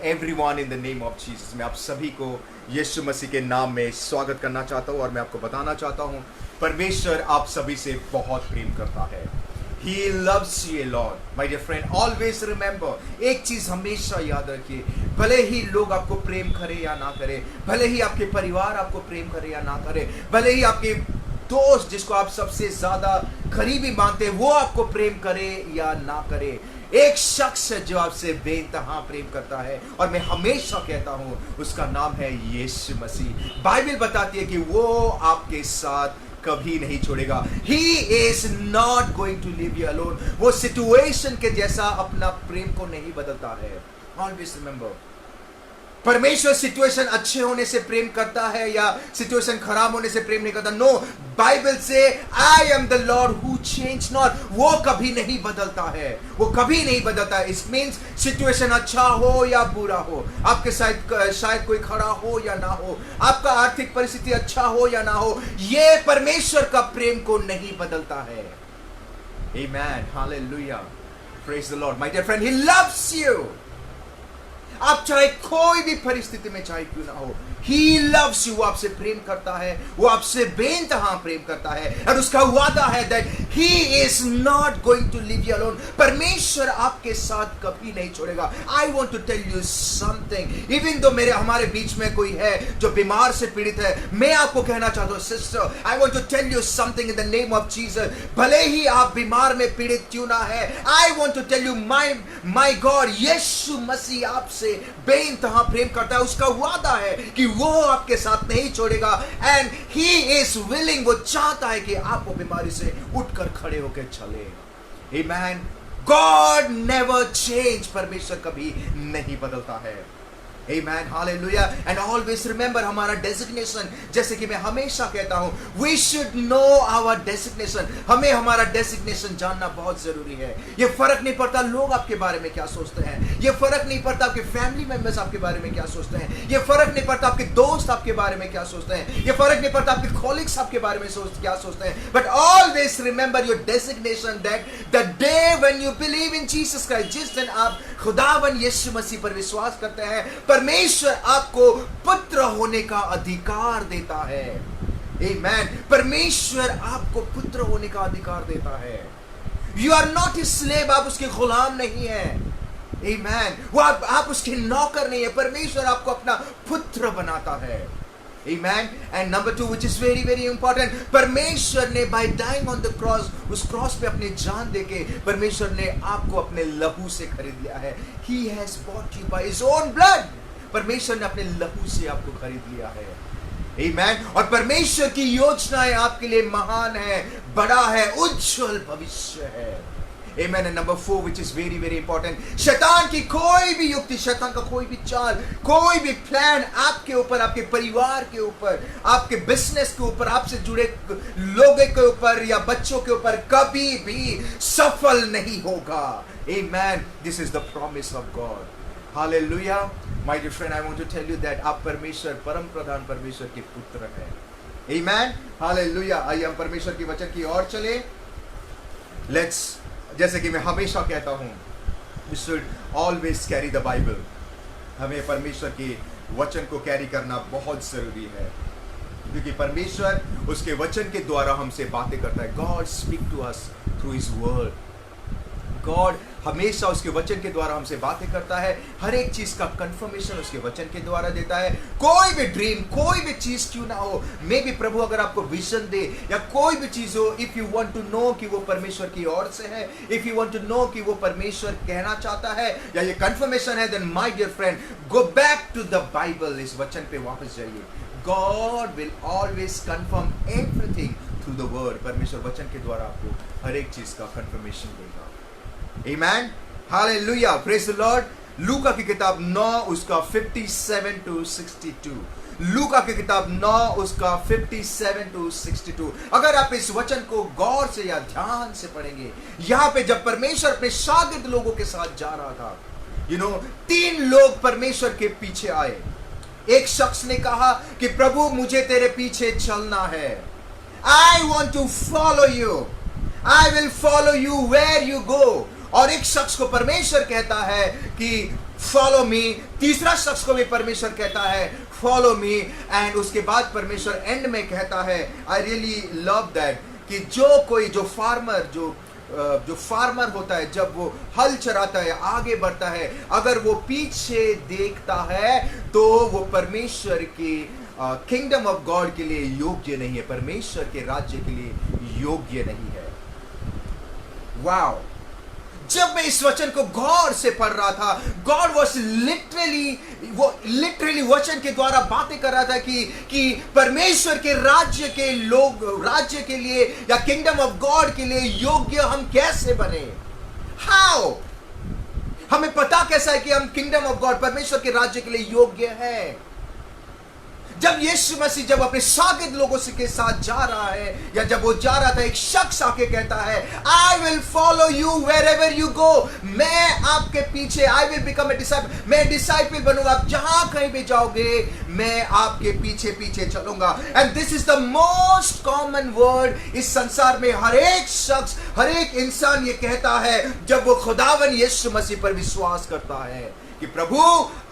everyone in the name of Jesus. मैं आप सभी को यीशु मसीह के नाम में स्वागत करना चाहता हूँ और मैं आपको बताना चाहता हूँ परमेश्वर आप सभी से बहुत प्रेम करता है. He loves you a lot, my dear friend. Always remember, एक चीज हमेशा याद रखिए, भले ही लोग आपको प्रेम करे या ना करे, भले ही आपके परिवार आपको प्रेम करे या ना करे, भले ही आपके दोस्त जिसको आप सबसे ज्यादा करीबी मानते हैं वो आपको प्रेम करे या ना करे, एक शख्स है जो आपसे बेइंतहा प्रेम करता है और मैं हमेशा कहता हूं उसका नाम है यीशु मसीह. बाइबल बताती है कि वो आपके साथ कभी नहीं छोड़ेगा. He is not going to leave you alone. वो सिचुएशन के जैसा अपना प्रेम को नहीं बदलता है. Always remember, परमेश्वर सिचुएशन अच्छे होने से प्रेम करता है या सिचुएशन खराब होने से प्रेम नहीं करता. नो, बाइबल से I am the Lord who change not. वो कभी नहीं बदलता है, वो कभी नहीं बदलता है. इट मीन्स सिचुएशन अच्छा हो या बुरा हो, आपके साथ शायद कोई खड़ा हो या ना हो, आपका आर्थिक परिस्थिति अच्छा हो या ना हो, ये परमेश्वर का प्रेम को नहीं बदलता है. Amen, hallelujah, praise the Lord. My dear friend, he loves you. आप चाहे कोई भी परिस्थिति में चाहे क्यों ना हो, He loves you. वो आपसे प्रेम करता है, वो आपसे बेइंतहा प्रेम करता है और उसका वादा है that He is not going to leave you alone. परमेश्वर आपके साथ कभी नहीं छोड़ेगा. I want to tell you something. Even though हमारे बीच में कोई है जो बीमार से पीड़ित है, मैं आपको कहना चाहता हूँ sister, I want to tell you something in the name of Jesus. भले ही आप बीमार में पीड़ित क्यों ना है, I want to tell you my God, यीशु मसीह आपसे बेइंतहा प्रेम करता है. उसका वादा है कि वो आपके साथ नहीं छोड़ेगा. एंड ही इज विलिंग, वो चाहता है कि आप वो बीमारी से उठकर खड़े होकर चले. आमेन. God never change. परमेश्वर कभी नहीं बदलता है. Amen, hallelujah. And always remember हमारा डेजिग्नेशन, जैसे कि मैं हमेशा कहता हूं, we should know our designation. हमें हमारा डेजिग्नेशन जानना बहुत जरूरी है. ये फर्क नहीं पड़ता लोग आपके बारे में क्या सोचते हैं, ये फर्क नहीं पड़ता आपके फैमिली मेंबर्स आपके बारे में क्या सोचते हैं, ये फर्क नहीं पड़ता आपके दोस्त आपके बारे में क्या सोचते हैं, ये फर्क नहीं पड़ता आपके कॉलीग्स आपके बारे में क्या सोचते हैं. But always remember your designation, that the day when you believe in Jesus Christ, जिस दिन आप खुदावन यीशु मसीह पर विश्वास करते हैं, परमेश्वर आपको पुत्र होने का अधिकार देता है. आमेन. परमेश्वर आपको पुत्र होने का अधिकार देता है. You are not a slave. आप उसके गुलाम नहीं है. आमेन. वो आप उसके नौकर नहीं है. परमेश्वर आपको अपना पुत्र बनाता है. Amen. And number 2, which is very very important, परमेश्वर ने by dying on the cross, उस क्रॉस पे अपनी जान देके परमेश्वर ने आपको अपने लहू से खरीद लिया है. He has bought you by his own blood. परमेश्वर ने अपने लहू से आपको खरीद लिया है. Amen. और परमेश्वर की योजनाएं आपके लिए महान है, बड़ा है, उज्जवल भविष्य है. Amen. And number 4, which is very very important, शैतान की कोई भी युक्ति, शैतान का कोई भी चाल, कोई भी प्लान आपके ऊपर, आपके परिवार के ऊपर, आपके बिजनेस के ऊपर, आपसे जुड़े लोगों के ऊपर या बच्चों के ऊपर कभी भी सफल नहीं होगा. Amen. This is the promise of God. Hallelujah. My dear friend, I want to tell you that आप परमेश्वर, परम प्रधान परमेश्वर के पुत्र हैं. Amen. Hallelujah. आइए हम परमेश्वर के वचन की ओर चले. Let's, जैसे कि मैं हमेशा कहता हूं, we should always carry the Bible. हमें परमेश्वर के वचन को कैरी करना बहुत जरूरी है, क्योंकि परमेश्वर उसके वचन के द्वारा हमसे बातें करता है. God speak to us through His word. God हमेशा उसके वचन के द्वारा हमसे बातें करता है. हर एक चीज का कंफर्मेशन उसके वचन के द्वारा देता है. कोई भी ड्रीम, कोई भी चीज क्यों ना हो, मे भी प्रभु अगर आपको विजन दे या कोई भी चीज हो, if you want to know कि वो परमेश्वर की ओर से है, if you want to know कि वो परमेश्वर कहना चाहता है या ये कंफर्मेशन है, then my dear friend, go back to the Bible. इस वचन पे वापस जाइए. God will always confirm everything through the word. परमेश्वर वचन के द्वारा आपको हर एक चीज का कंफर्मेशन देगा. Amen. Hallelujah. Praise the Lord. लूका की किताब 9 उसका 57 to 62. लूका की किताब 9 उसका 57 to 62. अगर आप इस वचन को गौर से या ध्यान से पढ़ेंगे, यहाँ पे जब परमेश्वर अपने शागिर्द लोगों के साथ जा रहा था, 3 लोग परमेश्वर के पीछे आए. एक शख्स ने कहा कि प्रभु मुझे तेरे पीछे चलना है. I want to follow you. I will follow you where you go. और एक शख्स को परमेश्वर कहता है कि फॉलो मी। तीसरा शख्स को भी परमेश्वर कहता है फॉलो मी। एंड उसके बाद परमेश्वर एंड में कहता है, आई रियली लव दैट, कि जो फार्मर होता है, जब वो हल चराता है, आगे बढ़ता है, अगर वो पीछे देखता है तो वो परमेश्वर की किंगडम ऑफ गॉड के लिए योग्य नहीं है, परमेश्वर के राज्य के लिए योग्य नहीं है। वाओ! जब मैं इस वचन को गौर से पढ़ रहा था, गॉड वॉज लिटरली वचन के द्वारा बातें कर रहा था कि परमेश्वर के राज्य के लिए या किंगडम ऑफ गॉड के लिए योग्य हम कैसे बने। हाउ? हमें पता कैसा है कि हम किंगडम ऑफ गॉड, परमेश्वर के राज्य के लिए योग्य हैं? जब यीशु मसीह जब अपने शागिर्द लोगों के साथ जा रहा है, या जब वो जा रहा था, एक शख्स आके कहता है, I will follow you wherever you go, मैं आपके पीछे, I will become a disciple, मैं डिसाइपल बनूंगा, आप जहां कहीं भी जाओगे मैं आपके पीछे पीछे चलूंगा। And this is the most common word इस संसार में हर एक शख्स, हर एक इंसान ये कहता है जब वो खुदावन यीशु मसीह पर विश्वास करता है कि प्रभु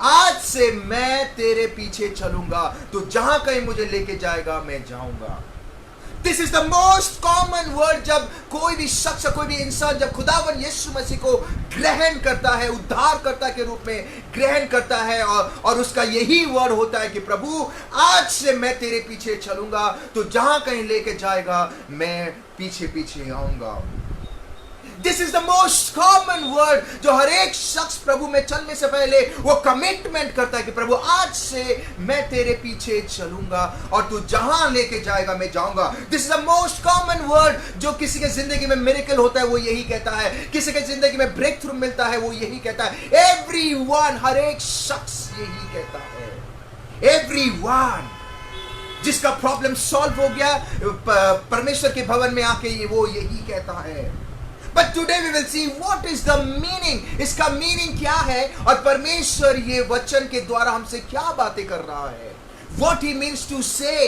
आज से मैं तेरे पीछे चलूंगा, तो जहां कहीं मुझे लेके जाएगा मैं जाऊंगा। This is the most common word. जब कोई भी शख्स, कोई भी इंसान जब खुदावन यीशु मसीह को ग्रहण करता है, उद्धारकर्ता के रूप में ग्रहण करता है, और उसका यही वर्ड होता है कि प्रभु आज से मैं तेरे पीछे चलूंगा, तो जहां कहीं लेके जाएगा मैं पीछे पीछे आऊंगा। This is the most common word जो हर एक शख्स प्रभु में चलने से पहले वो कमिटमेंट करता है कि प्रभु आज से मैं तेरे पीछे चलूंगा, और तू जहां लेके जाएगा मैं जाऊंगा। This is the most common word जो किसी के जिंदगी में मिरेकल होता है वो यही कहता है, किसी के जिंदगी में ब्रेक थ्रू मिलता है वो यही कहता है। एवरीवन, हर एक शख्स यही कहता है। एवरीवन जिसका प्रॉब्लम सॉल्व हो गया, परमेश्वर के भवन में आके वो यही कहता है। But today we will see what is the meaning, इसका मीनिंग क्या है, और परमेश्वर ये वचन के द्वारा हमसे क्या बातें कर रहा है। What he means to say,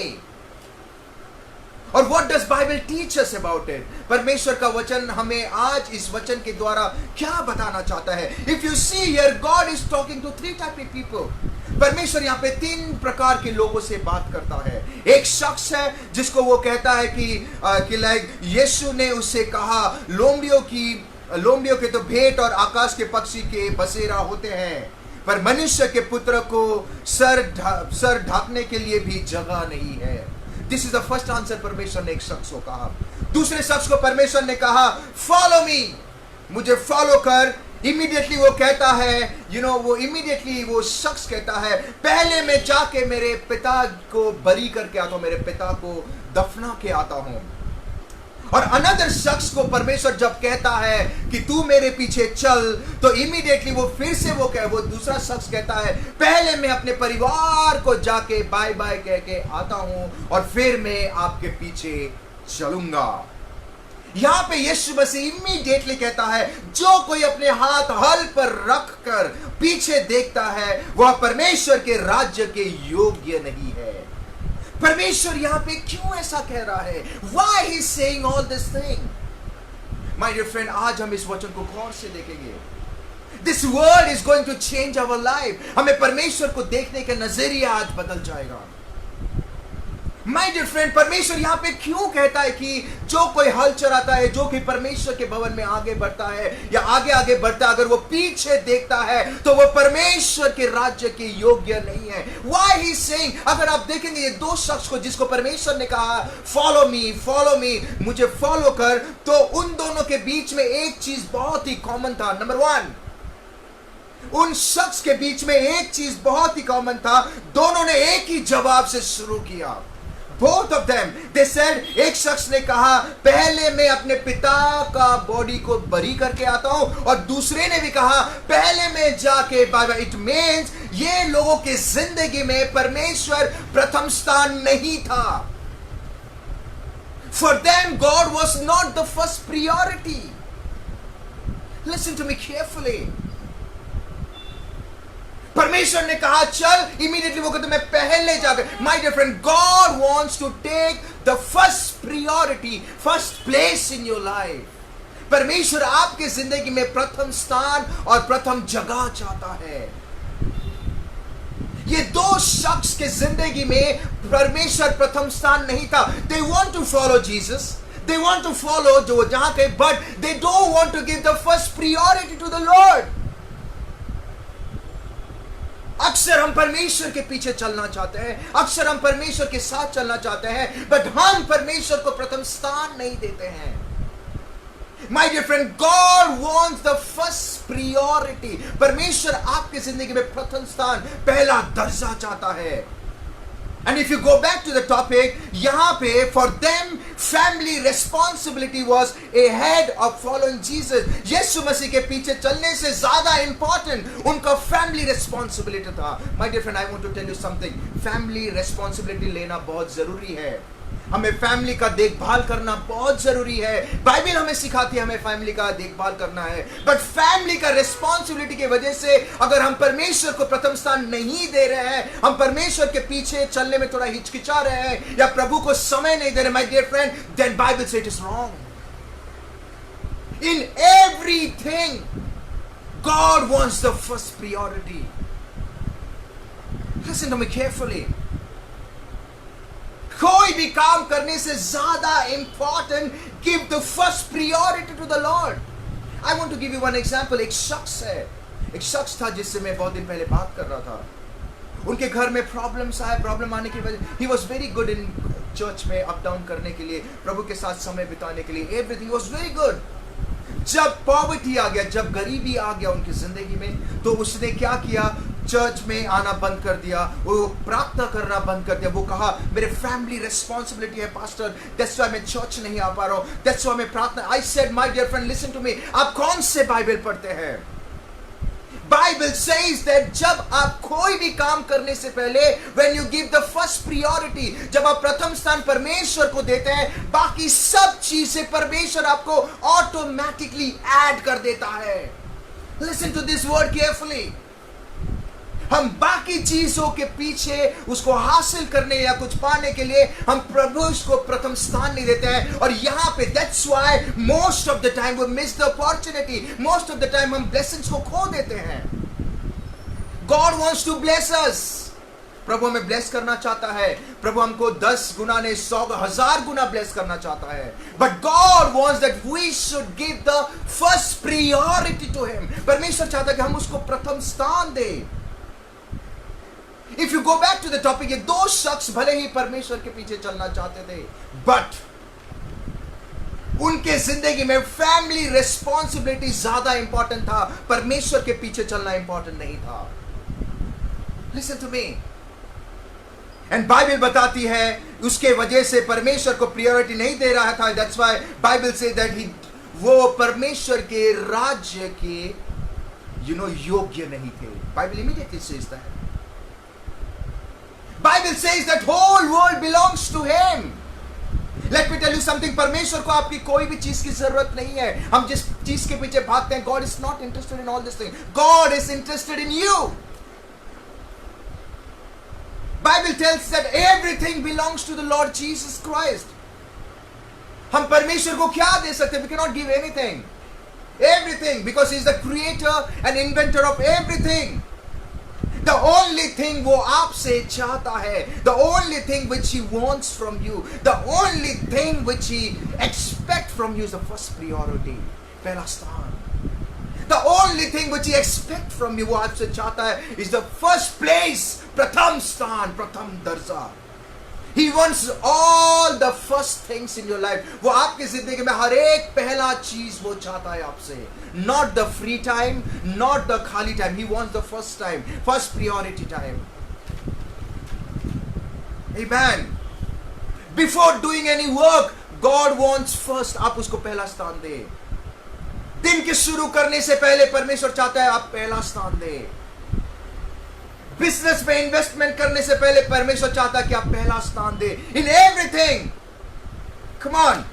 और what does Bible teach us about it? परमेश्वर का वचन हमें आज इस वचन के द्वारा क्या बताना चाहता है। If you see here, God is talking to three type of people. परमेश्वर यहाँ पे तीन प्रकार के लोगों से बात करता है। एक शख्स है जिसको वो कहता है कि लाइक यीशु ने उससे कहा, लोमड़ियों के तो भेंट और आकाश के पक्षी के बसेरा होते हैं, पर मनुष्य के पुत्र को सर ढकने के लिए भी जगह नहीं है। This is the first answer परमेश्वर ने एक शख्स को कहा। दूसरे शख्स को परमेश्वर ने कहा फॉलो मी, मुझे फॉलो कर। इमीडिएटली वो कहता है, वो शख्स कहता है पहले मैं जाके मेरे पिता को बरी करके आता हूं, मेरे पिता को दफना के आता हूं। और अनदर शख्स को परमेश्वर जब कहता है कि तू मेरे पीछे चल, तो इमीडिएटली वो फिर से वो दूसरा शख्स कहता है पहले मैं अपने परिवार को जाके बाय बाय कह के आता हूं, और फिर मैं आपके पीछे चलूंगा। यहां पे यीशु मसीह इमीडिएटली कहता है जो कोई अपने हाथ हल पर रखकर पीछे देखता है वह परमेश्वर के राज्य के योग्य नहीं है। परमेश्वर यहां पे क्यों ऐसा कह रहा है? Why he is saying all this thing? My dear friend, आज हम इस वचन को गौर से देखेंगे। This word is going to change our life. हमें परमेश्वर को देखने का नजरिया आज बदल जाएगा। माय डियर फ्रेंड, परमेश्वर यहाँ पे क्यों कहता है कि जो कोई हल चराता है, जो कि परमेश्वर के भवन में आगे बढ़ता है या आगे बढ़ता है, अगर वो पीछे देखता है तो वो परमेश्वर के राज्य के योग्य नहीं है। व्हाई ही सेइंग, अगर आप देखेंगे ये दो शख्स को जिसको परमेश्वर ने कहा फॉलो मी, मुझे फॉलो कर, तो उन दोनों के बीच में एक चीज बहुत ही कॉमन था। नंबर वन, उन शख्स के बीच में एक चीज बहुत ही कॉमन था, दोनों ने एक ही जवाब से शुरू किया। Both of them, they said, एक शख्स ने कहा पहले मैं अपने पिता का बॉडी को बरी करके आता हूं, और दूसरे ने भी कहा पहले मैं जाके बाबा। इट मीन्स ये लोगों के जिंदगी में परमेश्वर प्रथम स्थान नहीं था। For them, God was not the first priority. Listen to me carefully. परमेश्वर ने कहा चल, इमीडिएटली वो कहते मैं पहले जाकर। My dear friend, God wants to take the first priority, first place in your life. परमेश्वर आपके जिंदगी में प्रथम स्थान और प्रथम जगह चाहता है। ये दो शख्स के जिंदगी में परमेश्वर प्रथम स्थान नहीं था। They want to follow Jesus, they want to follow जो जहां के, but they don't want to give the first priority to the Lord. अक्सर हम परमेश्वर के पीछे चलना चाहते हैं, अक्सर हम परमेश्वर के साथ चलना चाहते हैं, बट हम परमेश्वर को प्रथम स्थान नहीं देते हैं। My dear friend, God wants the first priority. परमेश्वर आपकी जिंदगी में प्रथम स्थान, पहला दर्जा चाहता है। And if you go back to the topic, यहाँ पे for them family responsibility was ahead of following Jesus. यीशु मसीह के पीछे चलने से ज्यादा important उनका family responsibility था। My dear friend, I want to tell you something. Family responsibility लेना बहुत जरूरी है। हमें फैमिली का देखभाल करना बहुत जरूरी है। बाइबल हमें सिखाती है हमें फैमिली का देखभाल करना है, बट फैमिली का रिस्पॉन्सिबिलिटी की वजह से अगर हम परमेश्वर को प्रथम स्थान नहीं दे रहे हैं, हम परमेश्वर के पीछे चलने में थोड़ा हिचकिचा रहे हैं या प्रभु को समय नहीं दे रहे, my dear friend, then Bible से it is wrong. In everything God wants the first priority. Listen to me carefully. कोई भी काम करने से ज्यादा important, give the first priority to the Lord. I want to give you one example. एक शख्स था जिससे मैं बहुत दिन पहले बात कर रहा था। उनके घर में प्रॉब्लम्स आए, प्रॉब्लम आने की वजह, he was very good in church में अप डाउन करने के लिए, प्रभु के साथ समय बिताने के लिए, एवरीथिंग वाज वेरी गुड। जब पॉवर्टी आ गया, जब गरीबी आ गया उनकी जिंदगी में, तो उसने क्या किया, चर्च में आना बंद कर दिया, वो प्रार्थना करना बंद कर दिया। वो कहा मेरे फैमिली रिस्पॉन्सिबिलिटी है पास्टर, दैट्स व्हाई मैं चर्च नहीं आ पा रहा हूं, दैट्स व्हाई मैं प्रार्थना। I said my dear friend, listen to me. आप कौन से बाइबल पढ़ते हैं? बाइबल सेज दैट जब आप कोई भी काम करने से पहले, when you give the first priority, जब आप प्रथम स्थान परमेश्वर को देते हैं, बाकी सब चीजें परमेश्वर आपको ऑटोमेटिकली ऐड कर देता है। Listen to this word carefully. हम बाकी चीजों के पीछे उसको हासिल करने या कुछ पाने के लिए हम प्रभु को प्रथम स्थान नहीं देते हैं, और यहां पे that's why most of the time we miss the opportunity, most of the time हम ब्लेसिंग्स को खो देते हैं। God wants to bless us. प्रभु हमें ब्लेस करना चाहता है, प्रभु हमको 10 गुना नहीं 100,000 गुना ब्लेस करना चाहता है, but God wants that we should give the first priority to him. परमेश्वर चाहता है कि हम उसको प्रथम स्थान दें। If you go back to the topic, ये दो शख्स भले ही परमेश्वर के पीछे चलना चाहते थे, बट उनके जिंदगी में फैमिली रिस्पॉन्सिबिलिटी ज्यादा इंपॉर्टेंट था, परमेश्वर के पीछे चलना इंपॉर्टेंट नहीं था। Listen to me. And Bible बताती है उसके वजह से परमेश्वर को प्रायोरिटी नहीं दे रहा था। That's why बाइबल से that he, वो परमेश्वर के राज्य के योग्य नहीं थे। Bible immediately says that. Bible says that whole world belongs to him. Let me tell you something. परमेश्वर को आपकी कोई भी चीज की जरूरत नहीं है। हम जिस चीज के पीछे भागते हैं, God is not interested in all this thing. God is interested in you. Bible tells that everything belongs to the Lord Jesus Christ. हम परमेश्वर को क्या दे सकते हैं? We cannot give anything. Everything, because he is the creator and inventor of everything. The only thing वो आपसे चाहता है, the only thing which he wants from you, the only thing which he expects from you is the first priority, पहला स्थान। The only thing which he expects from you, वो आपसे चाहता है, is the first place, प्रथम स्थान, प्रथम दर्जा। He wants all the first things in your life. वो आपकी जिंदगी में हर एक पहला चीज वो चाहता है आपसे। Not the free time, not the खाली time. He wants the first time, first priority time. Amen. Before doing any work, God wants first. आप उसको पहला स्थान दे। दिन के शुरू करने से पहले परमेश्वर चाहता है आप पहला स्थान दे। बिजनेस में इन्वेस्टमेंट करने से पहले परमेश्वर चाहता है कि आप पहला स्थान दे। In everything, come on,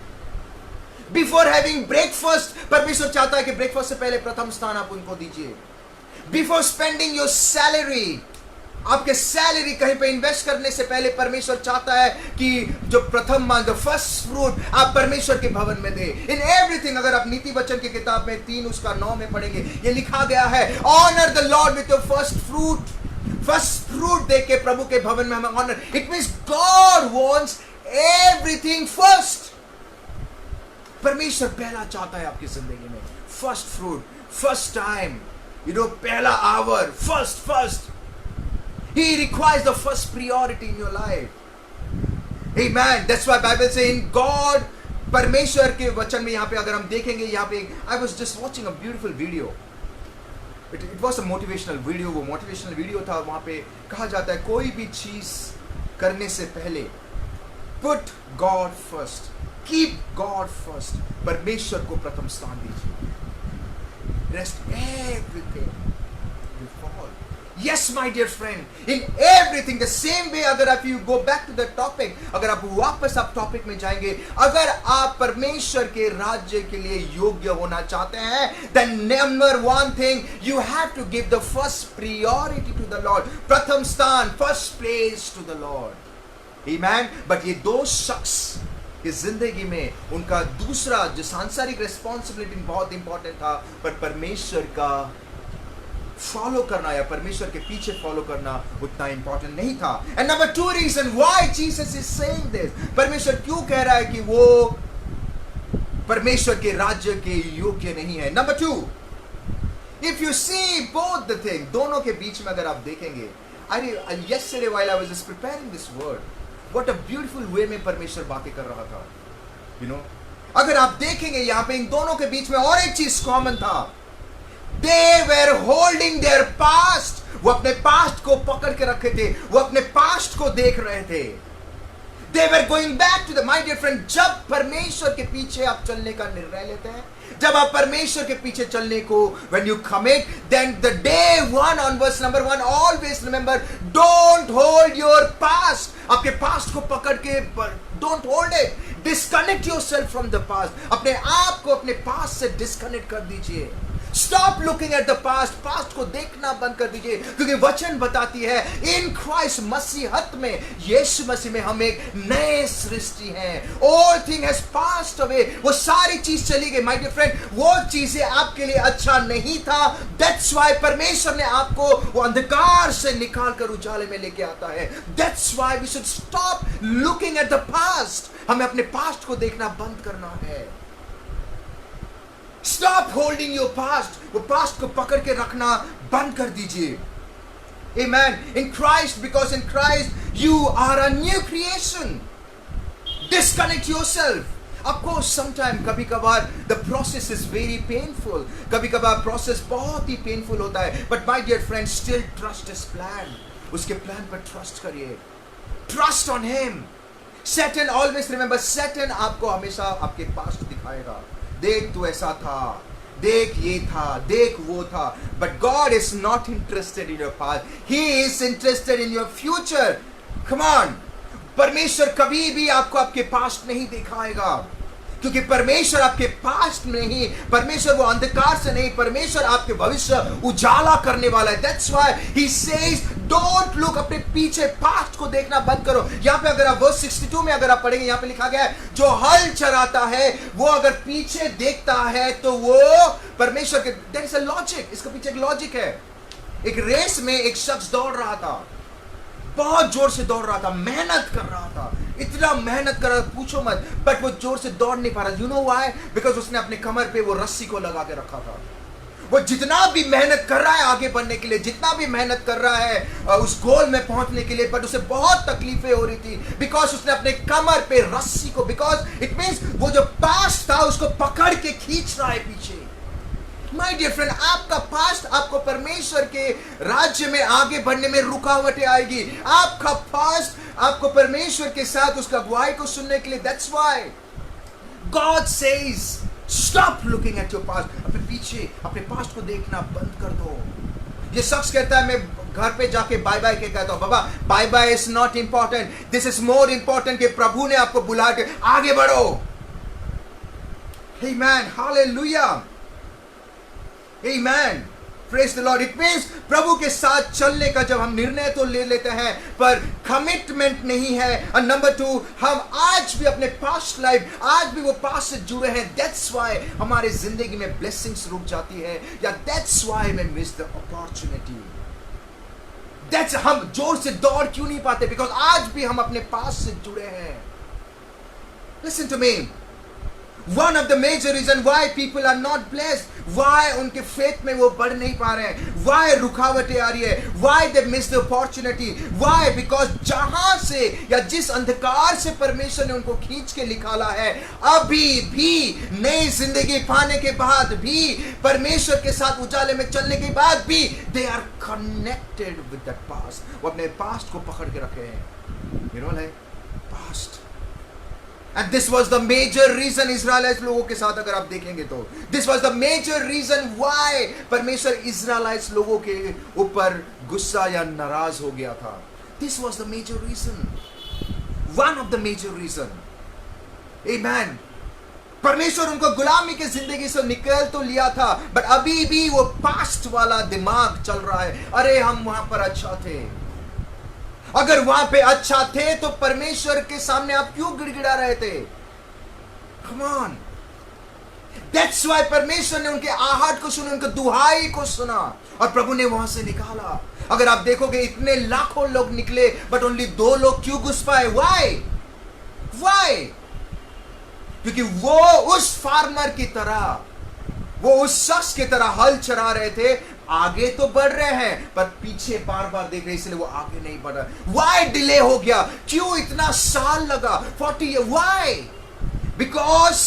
before having breakfast, परमेश्वर चाहता है कि ब्रेकफास्ट से पहले प्रथम स्थान आप उनको दीजिए। बिफोर स्पेंडिंग योर सैलरी, आपके सैलरी कहीं पे इन्वेस्ट करने से पहले परमेश्वर चाहता है कि जो प्रथम मान, द फर्स्ट फ्रूट आप परमेश्वर के भवन में दे। इन एवरीथिंग, अगर आप नीति वचन की किताब में 3 उसका 9 में पढ़ेंगे, ये लिखा गया है, honour the Lord with your first fruit. First fruit दे के प्रभु के भवन में हमें honour. It means God wants everything first. परमेश्वर पहला चाहता है आपकी जिंदगी में, फर्स्ट फ्रूट, फर्स्ट टाइम, पहला hour, first. He requires the first priority in your life. Amen. That's why Bible say in God, परमेश्वर के वचन में यहाँ पे अगर हम देखेंगे, यहाँ पे I was just watching a beautiful video. It was a motivational video. वो motivational video था। वहाँ पे कहा जाता है कोई भी चीज करने से पहले put God first, keep God first. परमेश्वर को प्रथम स्थान दीजिए। Rest everything will fall. Yes, my dear friend, in everything the same way, अगर आप you go back to the topic, अगर आप वापस आप टॉपिक में जाएंगे, अगर आप परमेश्वर के राज्य के लिए योग्य होना चाहते हैं, then number one thing you have to give the first priority to the Lord. प्रथम स्थान, first place to the Lord. Amen. But ये दो शख्स की जिंदगी में उनका दूसरा जो सांसारिक रिस्पॉन्सिबिलिटी बहुत इंपॉर्टेंट था, पर परमेश्वर का फॉलो करना या परमेश्वर के पीछे फॉलो करना उतना इंपॉर्टेंट नहीं था। And number 2 reason why Jesus is saying this, परमेश्वर क्यों कह रहा है कि वो परमेश्वर के राज्य के योग्य नहीं है। Number 2, if you see both the thing, दोनों के बीच में अगर आप देखेंगे, अरे yesterday while I was just preparing this word, what a beautiful way में परमेश्वर बातें कर रहा था। अगर आप देखेंगे यहाँ पे इन दोनों के बीच में और एक चीज कॉमन था, They were holding their past. वो अपने पास्ट को पकड़ के रखे थे, वो अपने पास्ट को देख रहे थे। They were going back to the, my dear friend, जब परमेश्वर के पीछे आप चलने का निर्णय लेते हैं, जब आप परमेश्वर के पीछे चलने को when you commit, then the day 1 on verse number 1, always remember, don't hold your past. आपके पास्ट को पकड़ के don't hold it. Disconnect yourself from the past. अपने आप को अपने पास्ट से डिस्कनेक्ट कर दीजिए। Stop looking at the past. Past को देखना बंद कर दीजिए, क्योंकि वचन बताती है इन क्राइस्ट मसीहत में, यीशु मसीह में हम एक नए सृष्टि हैं। All thing has passed away. वो सारी चीज चली गई। My dear friend, वो चीजें आपके लिए अच्छा नहीं था। That's why परमेश्वर ने आपको वो अंधकार से निकाल कर उजाले में लेके आता है। That's why we should stop looking at the past. हमें अपने पास्ट को देखना बंद करना है। Stop holding your past. वो पास्ट को पकड़ के रखना बंद कर दीजिए। Amen. In Christ, because in Christ you are a new creation. Disconnect yourself. Of course, sometimes कभी कभार the process is very painful. कभी कभार process बहुत ही painful होता है. But my dear friend, still trust His plan. उसके plan पर trust करिए. Trust on Him. Satan, always remember, Satan आपको हमेशा आपके past दिखाएगा। देख तू ऐसा था, देख ये था, देख वो था। But God is not interested in your past. He is interested in your future. Come on. परमेश्वर कभी भी आपको आपके पास्ट नहीं दिखाएगा, क्योंकि परमेश्वर आपके पास्ट में नहीं, परमेश्वर वो अंधकार से नहीं, परमेश्वर आपके भविष्य उजाला करने वाला है। That's why he says don't look, अपने पीछे पास्ट को देखना बंद करो। यहाँ पे अगर आप वर्स 62 में अगर आप पढ़ेंगे, यहाँ पे लिखा गया है जो हल चराता है वो अगर पीछे देखता है तो वो परमेश्वर के, there is a logic, इसके पीछे एक लॉजिक है। एक रेस में एक शख्स दौड़ रहा था, बहुत जोर से दौड़ रहा था, मेहनत कर रहा था, इतना मेहनत कर रहा था पूछो मत, बट वो जोर से दौड़ नहीं पा रहा। You know why? बिकॉज उसने अपने कमर पे वो रस्सी को लगा के रखा था। वो जितना भी मेहनत कर रहा है आगे बढ़ने के लिए, जितना भी मेहनत कर रहा है उस गोल में पहुंचने के लिए, बट उसे बहुत तकलीफें हो रही थी, बिकॉज उसने अपने कमर पे रस्सी को, बिकॉज इट मींस वो जो पास्ट था उसको पकड़ के खींच रहा है पीछे। माय डियर फ्रेंड, आपका पास्ट आपको परमेश्वर के राज्य में आगे बढ़ने में रुकावटें आएगी। आपका पास्ट आपको परमेश्वर के साथ उसका अगुवाई को सुनने के लिए, that's why God says stop looking at your past. अपने पीछे अपने पास्ट को देखना बंद कर दो। ये शख्स कहता है मैं घर पे जाके बाय बाय के कहता हूं, बाबा bye bye is not important, this is more important कि प्रभु ने आपको बुला के आगे बढ़ो। Amen, hallelujah, amen, praise the Lord. It means प्रभु के साथ चलने का जब हम निर्णय तो ले लेते हैं पर कमिटमेंट नहीं है। और नंबर 2, हम आज भी अपने पास्ट लाइफ, आज भी वो पास्ट से जुड़े हैं। दैट्स व्हाई हमारे जिंदगी में ब्लेसिंग्स रुक जाती है, या that's why we miss the opportunity. That's हम जोर से दौड़ क्यों नहीं पाते, बिकॉज आज भी हम अपने पास्ट से जुड़े हैं। Listen to me, one of the major reason why people are not blessed, why उनके फेथ में वो बढ़ नहीं पा रहे हैं, why रुकावटें आ रही है, why they miss the opportunity, why because जहां से या जिस अंधकार से परमेश्वर ने उनको खींच के निकाला है, अभी भी नई जिंदगी पाने के बाद भी, परमेश्वर के साथ उजाले में चलने के बाद भी, they are connected with that past। वो अपने पास्ट को पकड़ के रखे हैं। you know, like past। And this was the major reason इज़राइलिट लोगों के साथ अगर आप देखेंगे तो this was the major reason why परमेश्वर इज़राइलिट लोगों के ऊपर गुस्सा या नाराज हो गया था। This was the major reason, one of the major reason। Amen। परमेश्वर उनको गुलामी की जिंदगी से निकाल तो लिया था, बट अभी भी वो पास्ट वाला दिमाग चल रहा है। अरे हम वहां पर अच्छा थे, अगर वहां पे अच्छा थे तो परमेश्वर के सामने आप क्यों गिड़गिड़ा रहे थे? Come on। That's why परमेश्वर ने उनके आहट को सुना, उनके दुहाई को सुना और प्रभु ने वहां से निकाला। अगर आप देखोगे इतने लाखों लोग निकले बट ओनली 2 लोग क्यों घुस पाए? Why? क्योंकि वो उस फार्मर की तरह, वो उस शख्स की तरह हल चरा रहे थे। आगे तो बढ़ रहे हैं पर पीछे बार बार देख रहे, इसलिए वो आगे नहीं बढ़ रहा। वाई डिले हो गया? क्यों इतना साल लगा? 40 ईयर। वाई? बिकॉज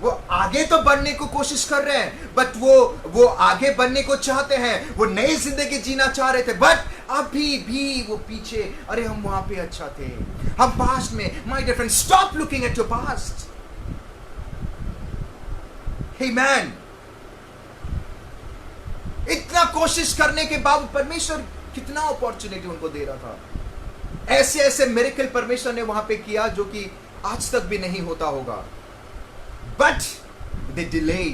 वो आगे तो बढ़ने को कोशिश कर रहे हैं, बट वो आगे बढ़ने को चाहते हैं, वो नई जिंदगी जीना चाह रहे थे, बट अभी भी वो पीछे। अरे हम वहां पे अच्छा थे, हम पास्ट में। My dear friend, stop looking at your past. Amen. इतना कोशिश करने के बाद परमेश्वर कितना अपॉर्चुनिटी उनको दे रहा था। ऐसे ऐसे मिरेकल परमेश्वर ने वहां पे किया जो कि आज तक भी नहीं होता होगा, बट दे डिले।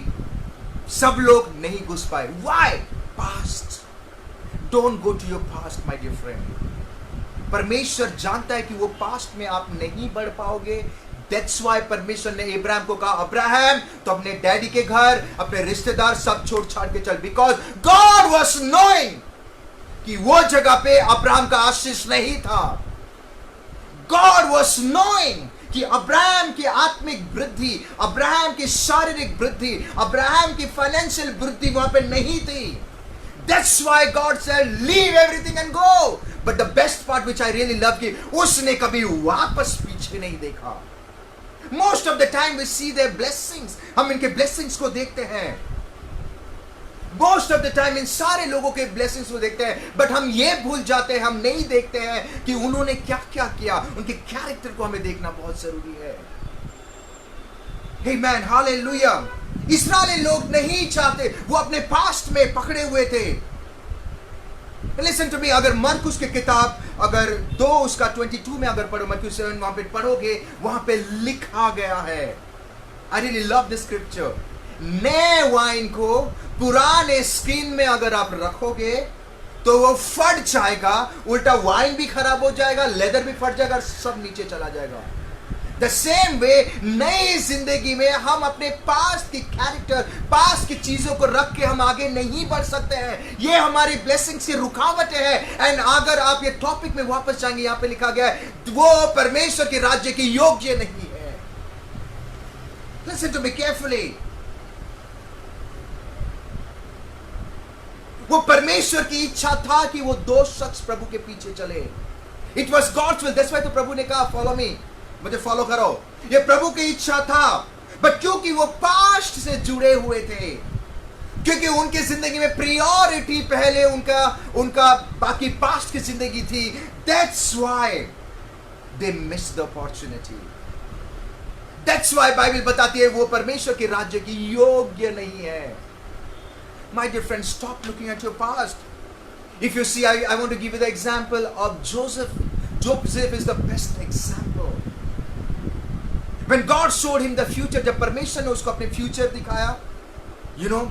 सब लोग नहीं घुस पाए। Why? Past. Don't go to your past my dear friend. परमेश्वर जानता है कि वो पास्ट में आप नहीं बढ़ पाओगे। That's why परमेश्वर ने इब्राहिम को कहा, अब्राहम तो अपने डैडी के घर, अपने रिश्तेदार सब छोड़ छाड़ के चल। Because God was knowing कि वो जगह पे अब्राहम का आशीष नहीं था। God was knowing कि अब्राहम की आत्मिक वृद्धि, अब्राहम की शारीरिक वृद्धि, अब्राहम की फाइनेंशियल वृद्धि वहां पे नहीं थी। That's why God said, leave everything and go। But the best part which I really love कि उसने कभी वापस पीछे नहीं देखा। Most of the time we see their blessings, हम इनके blessings को देखते हैं। Most of the time इन सारे लोगों के blessings को देखते हैं, but हम ये भूल जाते हैं, हम नहीं देखते हैं कि उन्होंने क्या क्या किया। उनके कैरेक्टर को हमें देखना बहुत जरूरी है। Amen, hallelujah। इस्राएली लोग नहीं चाहते, वो अपने पास्ट में पकड़े हुए थे। Listen to me, अगर मरकुस की किताब अगर 2 उसका 22 में अगर पढ़ो, मरकुस 7 वहां पे पढ़ोगे, वहां पे लिखा गया है। I really love this scripture। नए वाइन को पुराने स्किन में अगर आप रखोगे तो वो फट जाएगा, उल्टा वाइन भी खराब हो जाएगा, लेदर भी फट जाएगा, सब नीचे चला जाएगा। The same way नई जिंदगी में हम अपने पास्ट की कैरेक्टर, पास्ट की चीजों को रख के हम आगे नहीं बढ़ सकते हैं। ये हमारी ब्लेसिंग्स की रुकावटें हैं। एंड अगर आप ये टॉपिक में वापस जाएंगे, यहां पे लिखा गया है वो परमेश्वर के राज्य के योग्य नहीं है। Listen to me carefully। वो परमेश्वर की इच्छा था कि वो 2 शख्स प्रभु के पीछे चले। It was God's will। That's why तो प्रभु ने कहा फॉलो मी, मुझे फॉलो करो। ये प्रभु की इच्छा था, बट क्योंकि वो पास्ट से जुड़े हुए थे, क्योंकि उनकी जिंदगी में प्रायोरिटी पहले उनका बाकी पास्ट की जिंदगी थी, that's why they miss the opportunity. That's why Bible बताती है वो परमेश्वर के राज्य की योग्य नहीं है। My dear friends, stop looking at your past. If you see, I want to give you the example of Joseph. Joseph is the best example. When God showed him the future, जब परमेश्वर ने उसको अपने future दिखाया, you know,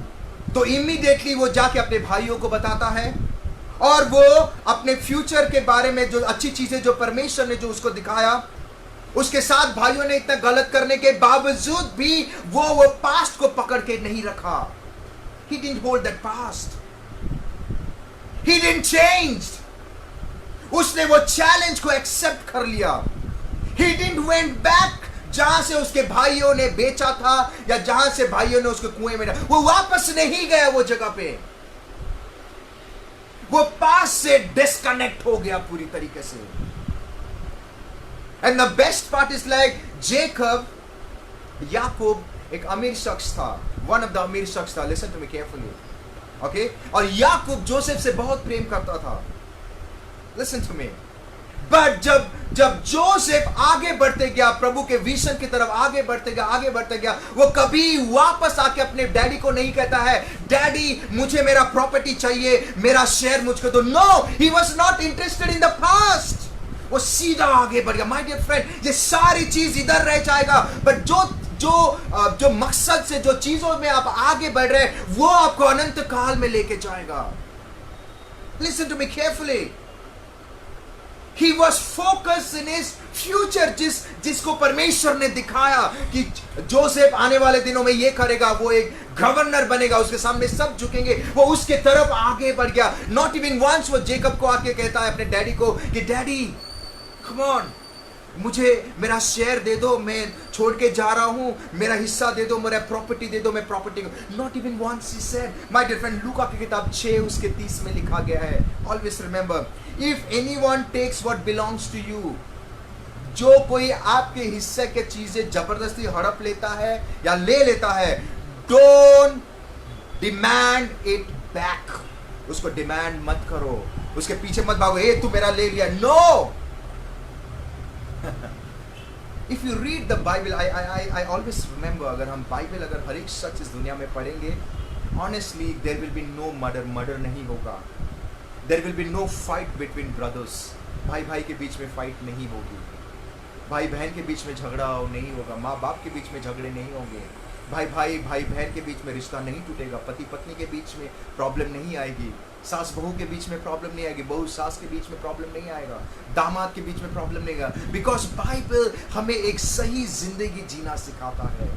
तो immediately वो जाके अपने भाइयों को बताता है, और वो अपने फ्यूचर के बारे में जो अच्छी चीजें जो परमेश्वर ने जो उसको दिखाया, उसके साथ भाइयों ने इतना गलत करने के बावजूद भी वो पास्ट को पकड़ के नहीं रखा. He didn't hold that past. He didn't change. उसने वो चैलेंज को एक्सेप्ट कर लिया. He didn't went back. जहां से उसके भाइयों ने बेचा था या जहां से भाइयों ने उसको कुएं में डाला, वो वापस नहीं गया वो जगह पे. वो पास से डिस्कनेक्ट हो गया पूरी तरीके से. And the best part is like Jacob, Yakub एक अमीर शख्स था, वन ऑफ द अमीर शख्स था. Listen to me carefully, okay. और याकूब जोसेफ से बहुत प्रेम करता था. Listen to me. बट जब जोसेफ आगे बढ़ते गया, प्रभु के विजन की तरफ आगे बढ़ते गया, वो कभी वापस आके अपने डैडी को नहीं कहता है, डैडी मुझे मेरा प्रॉपर्टी चाहिए, मेरा शेयर मुझको दो. No, he was not interested in the past. वो सीधा आगे बढ़ गया. माय डियर फ्रेंड, ये सारी चीज इधर रह जाएगा, बट जो मकसद से जो चीजों में आप आगे बढ़ रहे हैं, वो आपको अनंत काल में लेके जाएगा. Listen to me carefully. He was focused in his future, जिसको परमेश्वर ने दिखाया कि जोसेफ आने वाले दिनों में ये करेगा, वो एक गवर्नर बनेगा, उसके सामने सब झुकेंगे. वो उसके तरफ आगे बढ़ गया. नॉट इवन वंस वो जेकब को आके कहता है अपने डैडी को कि डैडी कम ऑन, मुझे मेरा शेयर दे दो, मैं छोड़ के जा रहा हूं, मेरा हिस्सा दे दो, मेरा प्रॉपर्टी दे दो, मैं property. Not even once he said. My dear friend, लूका की किताब 6 उसके 30 में लिखा गया है, always remember, if anyone takes what belongs to you, जो कोई आपके हिस्से के चीजें जबरदस्ती हड़प लेता है या ले लेता है, डोंट डिमांड इट बैक. उसको डिमांड मत करो, उसके पीछे मत भागो, ए तू मेरा ले लिया. No. If you read the Bible, I always remember, अगर हम बाइबल अगर हर एक शख्स इस दुनिया में पढ़ेंगे, honestly there will be no murder नहीं होगा. There will be no fight between brothers. भाई भाई के बीच में फाइट नहीं होगी, भाई बहन के बीच में झगड़ा नहीं होगा, माँ बाप के बीच में झगड़े नहीं होंगे, भाई बहन के बीच में रिश्ता नहीं टूटेगा, पति पत्नी के बीच में प्रॉब्लम नहीं आएगी, सास बहू के बीच में प्रॉब्लम नहीं आएगी, बहू सास के बीच में प्रॉब्लम नहीं आएगा, दामाद के बीच में प्रॉब्लम नहीं आएगा. बिकॉज बाइबल हमें एक सही जिंदगी जीना सिखाता है.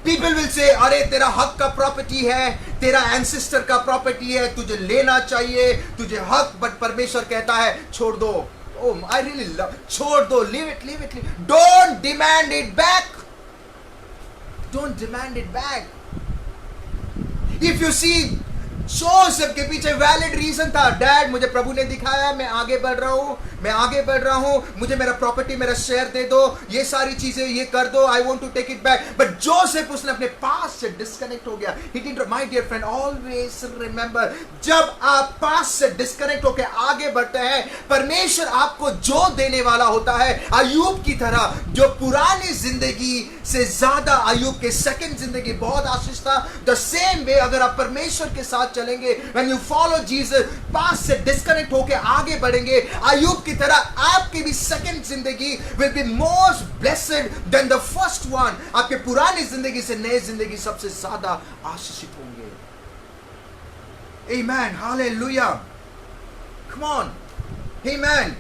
पीपल विल से, अरे तेरा हक का प्रॉपर्टी है, तेरा एंसेस्टर का प्रॉपर्टी है, तुझे लेना चाहिए, तुझे हक. बट परमेश्वर कहता है छोड़ दो. Oh, I really love, छोड़ दो, leave it. Don't demand it back. Don't demand it back. If you see, Joseph के पीछे वैलिड रीजन था. डैड मुझे प्रभु ने दिखाया, मैं आगे बढ़ रहा हूं, मुझे मेरा प्रॉपर्टी, मेरा शेयर दे दो, ये सारी चीजें ये कर दो, I want to take it back. But Joseph उसने अपने पास से डिस्कनेक्ट हो गया. He did. My dear friend, always remember, जब आप पास से डिस्कनेक्ट होकर आगे बढ़ते हैं, परमेश्वर आपको जो देने वाला होता है, अय्यूब की तरह, जो पुरानी जिंदगी से ज्यादा अय्यूब के सेकंड जिंदगी बहुत आशीष था. द सेम वे अगर आप परमेश्वर के साथ चलेंगे, when you follow Jesus, पास से डिस्कनेक्ट होकर आगे बढ़ेंगे, अय्यूब की तरह आपकी भी सेकंड जिंदगी will be more blessed than the first one. आपके पुरानी जिंदगी से नई जिंदगी सबसे ज्यादा आशीषित होंगे. Amen. Hallelujah. Come on. Amen.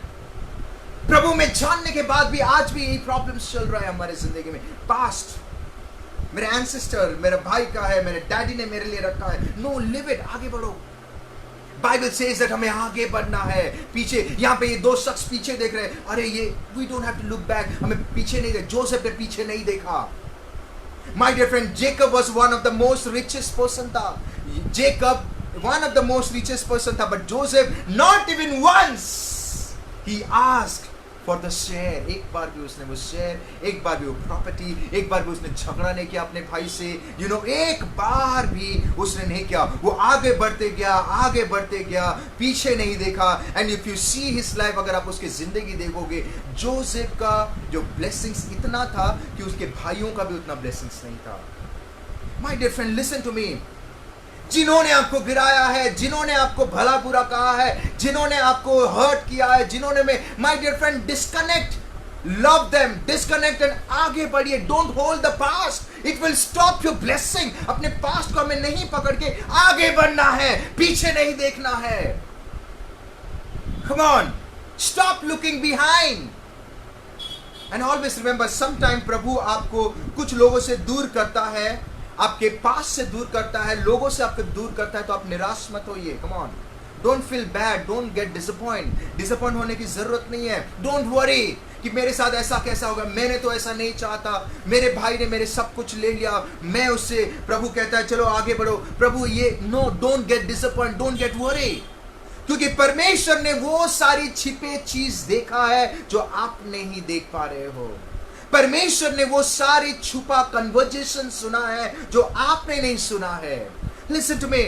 प्रभु में जानने के बाद भी आज भी यही प्रॉब्लम्स चल रहा है हमारे जिंदगी में. पास्ट मेरे एंसेस्टर, मेरे भाई का है, मेरे डैडी ने मेरे लिए रखा है. No, leave it. आगे बढ़ो. बाइबल सेज दैट हमें आगे बढ़ना है. पीछे, यहाँ पे ये दो शख्स पीछे देख रहे हैं, अरे ये we don't have to look back. हमें पीछे नहीं देख. जोसेफ ने पीछे नहीं देखा. My dear friend, Jacob was one of the most richest person था. Jacob one of the most richest person था, but Joseph not even once he asked for the share. एक बार भी उसने वो शेयर, एक बार भी वो प्रॉपर्टी, एक बार भी उसने झगड़ा नहीं किया अपने भाई से. एक बार भी उसने नहीं किया. वो आगे बढ़ते गया, पीछे नहीं देखा. And if you see his life, अगर आप उसकी जिंदगी देखोगे, जोसेफ का जो ब्लेसिंग्स इतना था कि उसके भाइयों का भी उतना ब्लेसिंग्स नहीं था. My dear friend, listen to me. जिन्होंने आपको गिराया है, जिन्होंने आपको भला बुरा कहा है, जिन्होंने आपको हर्ट किया है, जिन्होंने में, my dear friend, disconnect. Love them, disconnect and आगे बढ़िए. Don't hold the past, it will stop your blessing. अपने पास्ट को हमें नहीं पकड़ के आगे बढ़ना है, पीछे नहीं देखना है. Come on, stop looking behind. And always remember, sometime प्रभु आपको कुछ लोगों से दूर करता है, आपके पास से दूर करता है, लोगों से आपको दूर करता है, तो आप निराश मत होइए. Come on, don't feel bad, don't get disappoint होने की जरूरत नहीं है. डोंट वरी कि मेरे साथ ऐसा कैसा होगा, मैंने तो ऐसा नहीं चाहता, मेरे भाई ने मेरे सब कुछ ले लिया, मैं उससे. प्रभु कहता है चलो आगे बढ़ो. प्रभु ये no, don't get disappoint, don't get worry, क्योंकि परमेश्वर ने वो सारी छिपे चीज देखा है जो आप नहीं देख पा रहे हो. परमेश्वर ने वो सारी छुपा कन्वर्जेशन सुना है जो आपने नहीं सुना है. Listen to me,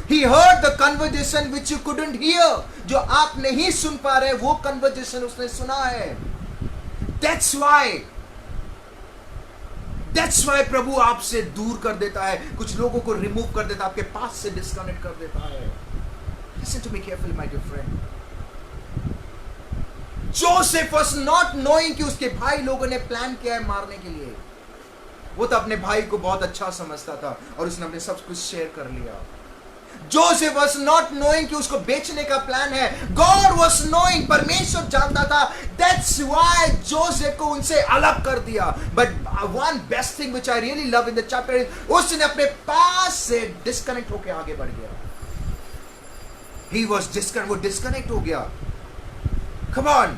He heard the conversation which you couldn't hear. जो आप नहीं सुन पा रहे वो कन्वर्जेशन उसने सुना है. That's why प्रभु आपसे दूर कर देता है, कुछ लोगों को रिमूव कर देता है, आपके पास से डिस्कनेक्ट कर देता है. Listen to me carefully, my dear friend. Joseph was not knowing कि उसके भाई लोगों ने प्लान किया है मारने के लिए. वो तो अपने भाई को बहुत अच्छा समझता था और उसने अपने सब कुछ शेयर कर लिया. Joseph was not knowing कि उसको बेचने का प्लान है. God was knowing, परमेश्वर जानता था. That's why Joseph को उनसे अलग कर दिया. But one best thing which I really love in the chapter is उसने अपने पास से डिस्कनेक्ट होकर आगे बढ़ गया. He was वो डिस्कनेक्ट हो गया. Come on,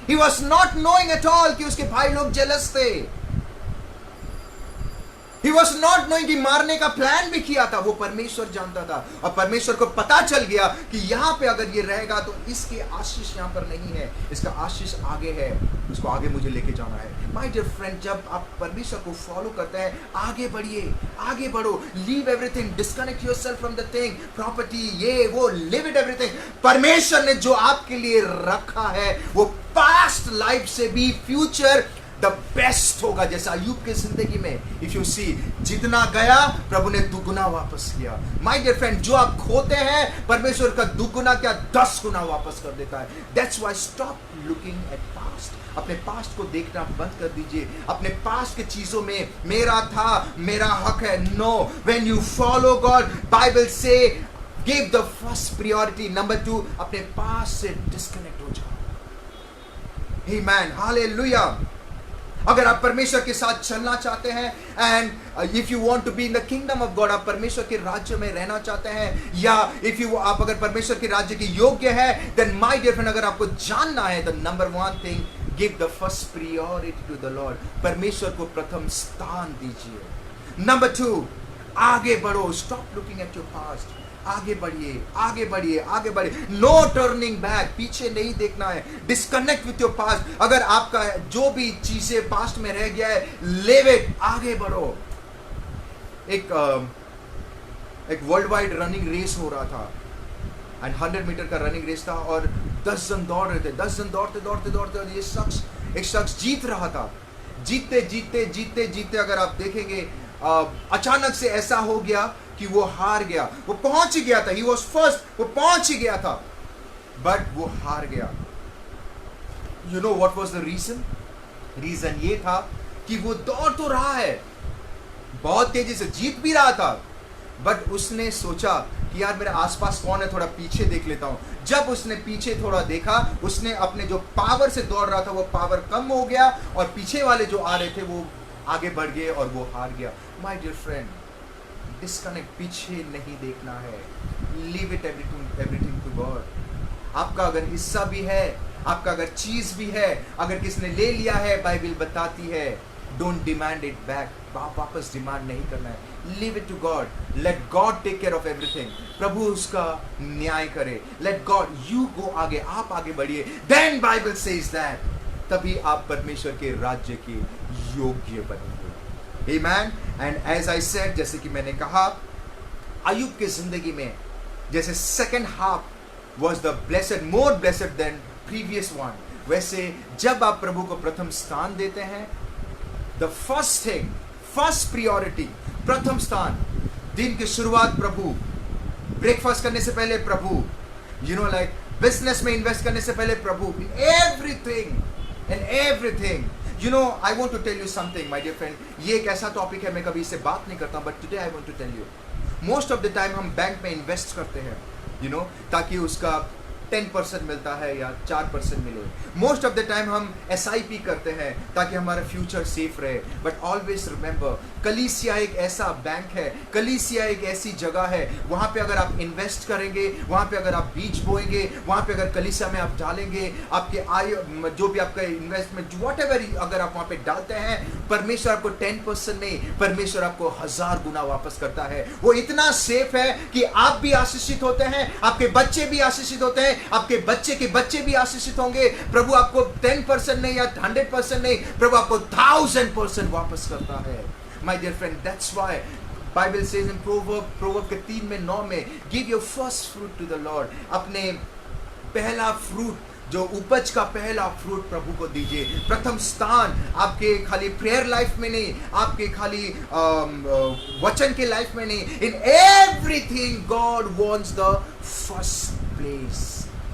he was not knowing at all कि उसके भाई लोग जेलस थे. He was not knowing कि मारने का प्लान भी किया था, वो परमेश्वर जानता था. और परमेश्वर को पता चल गया कि यहाँ पे अगर ये रहेगा तो इसके आशीष यहाँ पर नहीं है, इसका आशीष आगे है, इसको आगे मुझे लेके जाना है. My dear friend, जब आप परमेश्वर को फॉलो करते हैं, आगे बढ़िए, आगे बढ़ो. Leave everything, disconnect yourself from the thing, property, ये वो, लिव इट एवरीथिंग. परमेश्वर ने जो आपके लिए रखा है वो पास्ट लाइफ से भी फ्यूचर द बेस्ट होगा. जैसा अय्यूब की जिंदगी में, इफ यू सी, जितना गया प्रभु ने दुगुना वापस किया. माय डियर फ्रेंड, जो आप खोते हैं परमेश्वर का दुगुना क्या 10 गुना वापस कर देता है. That's why stop looking eight past. अपने पास्ट को देखना बंद कर दीजिए. अपने पास्ट के चीजों में मेरा था, मेरा हक है. No, when you follow God, Bible से give the first priority. Number 2, अपने पास्ट से डिस्कनेक्ट हो जाओ. Amen, hallelujah. अगर आप परमेश्वर के साथ चलना चाहते हैं, and if you want to be in the kingdom of God, आप परमेश्वर के राज्य में रहना चाहते हैं, या इफ यू आप अगर परमेश्वर के राज्य के योग्य है, देन माय डियर फ्रेंड, अगर आपको जानना है, the number 1 thing, give the first priority to the Lord. परमेश्वर को प्रथम स्थान दीजिए. नंबर 2, आगे बढ़ो. Stop looking at your past. आगे बढ़िए, आगे बढ़िए, आगे बढ़िए. नो टर्निंग बैक, पीछे नहीं देखना है. Disconnect with your past. अगर आपका जो भी चीजें पास्ट में रह गया है, लिव इट, आगे बढ़ो. एक वर्ल्ड वाइड रनिंग रेस हो रहा था, एंड 100 मीटर का रनिंग रेस था, और 10 जन दौड़ रहे थे. 10 जन दौड़ते दौड़ते दौड़ते, और ये एक शख्स जीत रहा था. जीतते जीतते जीतते जीतते अगर आप देखेंगे, अचानक से ऐसा हो गया कि वो हार गया. वो पहुंच ही गया था, ही वॉज फर्स्ट, वो पहुंच ही गया था, बट वो हार गया. You know what was the reason? Reason ये था कि वो दौड़ तो रहा है, बहुत तेजी से जीत भी रहा था, बट उसने सोचा कि यार मेरे आसपास कौन है, थोड़ा पीछे देख लेता हूं. जब उसने पीछे थोड़ा देखा, उसने अपने जो पावर से दौड़ रहा था वो पावर कम हो गया, और पीछे वाले जो आ रहे थे वो आगे बढ़ गए और वो हार गया. माय डियर फ्रेंड, डिस्कनेक्ट, पीछे नहीं देखना है. Leave it everything to God. आपका अगर हिस्सा भी है, आपका अगर चीज भी है, अगर किसने ले लिया है, बाइबल बताती है, डोंट डिमांड इट बैक. वापस डिमांड नहीं करना है. Leave it to God. Let God take care of everything. प्रभु उसका न्याय करे. लेट गॉड, यू गो आगे, आप आगे बढ़िए. देन बाइबल सेज दैट, तभी आप परमेश्वर के राज्य के योग्य बनेंगे. Amen. And as I said, जैसे कि मैंने कहा, अय्यूब की जिंदगी में जैसे second half was the blessed, more blessed than previous one, वैसे जब आप प्रभु को प्रथम स्थान देते हैं, the first thing, first priority, प्रथम स्थान. दिन की शुरुआत प्रभु, ब्रेकफास्ट करने से पहले प्रभु, यू नो लाइक बिजनेस में इन्वेस्ट करने से पहले प्रभु, everything in everything. You know, I want to tell you something, my dear friend. ये एक ऐसा टॉपिक है, मैं कभी इससे बात नहीं करता, but today I want to tell you. Most of the time हम बैंक में इन्वेस्ट करते हैं, you know, ताकि उसका 10% मिलता है या 4% मिले. मोस्ट ऑफ द टाइम हम SIP करते हैं ताकि हमारा फ्यूचर सेफ रहे. बट ऑलवेज रिमेंबर, कलीसिया एक ऐसा बैंक है, कलीसिया एक ऐसी जगह है, वहाँ पे अगर आप इन्वेस्ट करेंगे, वहाँ पे अगर आप बीज बोएंगे, वहाँ पे अगर कलीसिया में आप डालेंगे, आपके आय जो भी आपका इन्वेस्टमेंट वॉट एवर अगर आप वहाँ पे डालते हैं, परमेश्वर आपको 10% नहीं, परमेश्वर आपको 1000 गुना वापस करता है. वो इतना सेफ है कि आप भी आशीषित होते हैं, आपके बच्चे भी आशीषित होते हैं, आपके बच्चे के बच्चे भी आशीषित होंगे. प्रभु आपको 10% नहीं या 100% नहीं, प्रभु आपको 1000% वापस करता है. My dear friend, that's why Bible says in Proverbs के 3:9 में, give your first fruit to the Lord. अपने पहला फ्रूट, जो उपज का पहला फ्रूट प्रभु को दीजिए. प्रथम स्थान आपके खाली प्रेयर लाइफ में नहीं, आपके खाली वचन के लाइफ में नहीं, in everything God wants the first place.